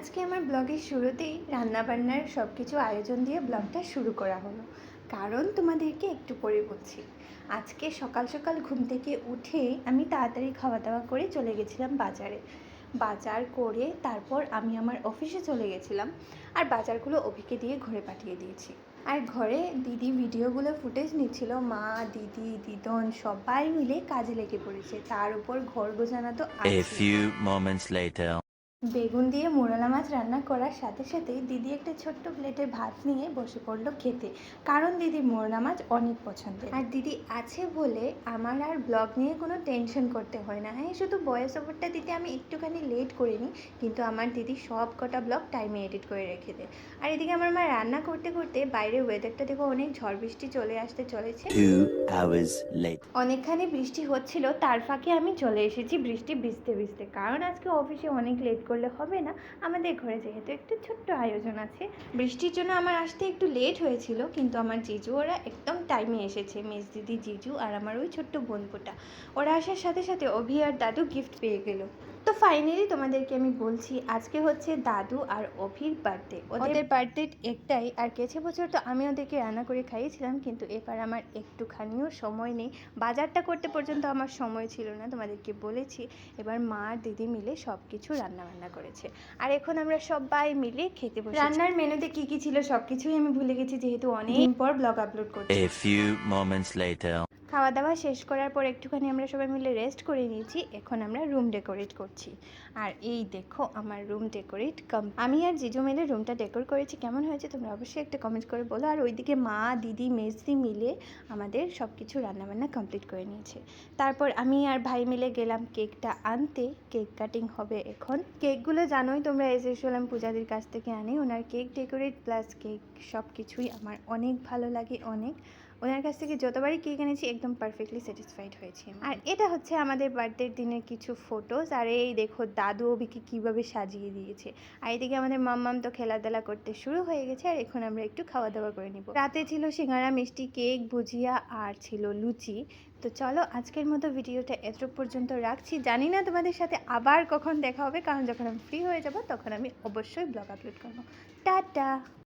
আজকে আমার ব্লগের শুরুতেই রান্নাবান্নার সব কিছু আয়োজন দিয়ে ব্লগটা শুরু করা হলো, কারণ তোমাদেরকে একটু পরে বলছি। আজকে সকাল সকাল ঘুম থেকে উঠে আমি তাড়াতাড়ি খাওয়া দাওয়া করে চলে গেছিলাম বাজারে। বাজার করে তারপর আমি আমার অফিসে চলে গেছিলাম, আর বাজারগুলো অভিকে দিয়ে ঘরে পাঠিয়ে দিয়েছি। আর ঘরে দিদি ভিডিওগুলো ফুটেজ নিচ্ছিল, মা দিদি দিদন সবাই মিলে কাজে লেগে পড়েছে, তার উপর ঘর গোছানো তো A আছে। few moments later. বেগুন দিয়ে মোরলা মাছ রান্না করার সাথে সাথেই দিদি একটা ছোট্ট প্লেটে ভাত নিয়ে বসে পড়লো খেতে, কারণ দিদির মোরলা মাছ অনেক পছন্দের। আর দিদি আছে বলে আমার আর ব্লগ নিয়ে কোনো টেনশন করতে হয় না। হ্যাঁ, শুধু ভয়েস ওভারটা দিতে আমি একটুখানি লেট করে নিই, কিন্তু আমার দিদি সব কটা ব্লগ টাইমে এডিট করে রেখে দেয়। আর এদিকে আমার মা রান্না করতে করতে বাইরের ওয়েদারটা দেখো, অনেক ঝড় বৃষ্টি চলে আসতে চলেছে। 2 hours later. অনেকখানি বৃষ্টি হচ্ছিল, তার ফাঁকে আমি চলে এসেছি বৃষ্টি ভিজতে ভিজতে, কারণ আজকে অফিসে অনেক লেট করলে হবে না, আমাদের ঘরে যেহেতু একটু ছোট্ট আয়োজন আছে। বৃষ্টির জন্য আমার আসতে একটু লেট হয়েছিল, কিন্তু আমার জিজু ওরা একদম টাইমে এসেছে। মিস দিদি, জিজু আর আমার ওই ছোট্ট বোনপোটা, ওরা আসার সাথে সাথে অভি আর দাদু গিফট পেয়ে গেল। তো ফাইনালি তোমাদেরকে আমি বলছি, আজকে হচ্ছে দাদু আর অভির বার্থডে। ওদের বার্থডে একটাই, আর গেছে বছর তো আমি ওদেরকে রান্না করে খাইয়েছিলাম, কিন্তু এবার আমার একটুখানিও সময় নেই, বাজারটা করতে পর্যন্ত আমার সময় ছিল না। তোমাদেরকে বলেছি, এবার মা আর দিদি মিলে সব কিছু রান্না করেছে, আর এখন আমরা সবাই মিলে খেতে বসেছি। রান্নার মেনুতে কি কি ছিল সব কিছুই আমি ভুলে গেছি, যেহেতু অনেক দিন পর ব্লগ আপলোড করছি। A few moments later. খাওয়া দাওয়া শেষ করার পর একটুখানি আমরা সবাই মিলে রেস্ট করে নিয়েছি, এখন আমরা রুম ডেকোরেট করছি। আর এই দেখো আমার রুম ডেকোরেট আমি আর জিজু মিলে রুমটা ডেকোর করেছি। কেমন হয়েছে তোমরা অবশ্যই একটা কমেন্ট করে বলো। আর ওইদিকে মা দিদি মেসি মিলে আমাদের সব কিছু রান্নাবান্না কমপ্লিট করে নিয়েছে। তারপর আমি আর ভাই মিলে গেলাম কেকটা আনতে, কেক কাটিং হবে এখন। কেকগুলো জানোই তোমরা, এস ইউজুয়াল আমি পূজাদির কাছ থেকে আনি। ওনার কেক ডেকোরেট প্লাস কেক সব কিছুই আমার অনেক ভালো লাগে, অনেক। ওনার কাছ থেকে যতবারই কেক এনেছি একদম পারফেক্টলি স্যাটিসফাইড হয়েছি। আর এটা হচ্ছে আমাদের বার্থডের দিনের কিছু ফটোস। আর এই দেখো দাদু অভিকে কীভাবে সাজিয়ে দিয়েছে। আর এদিকে আমাদের মাম্মাম তো খেলাধুলা করতে শুরু হয়ে গেছে, আর এখন আমরা একটু খাওয়া দাওয়া করে নিব। রাতে ছিল সিঙ্গারা, মিষ্টি, কেক, ভুজিয়া আর ছিল লুচি। তো চলো আজকের মতো ভিডিওটা এত পর্যন্ত রাখছি। জানি না তোমাদের সাথে আবার কখন দেখা হবে, কারণ যখন আমি ফ্রি হয়ে যাব তখন আমি অবশ্যই ব্লগ আপলোড করবো। টাটা।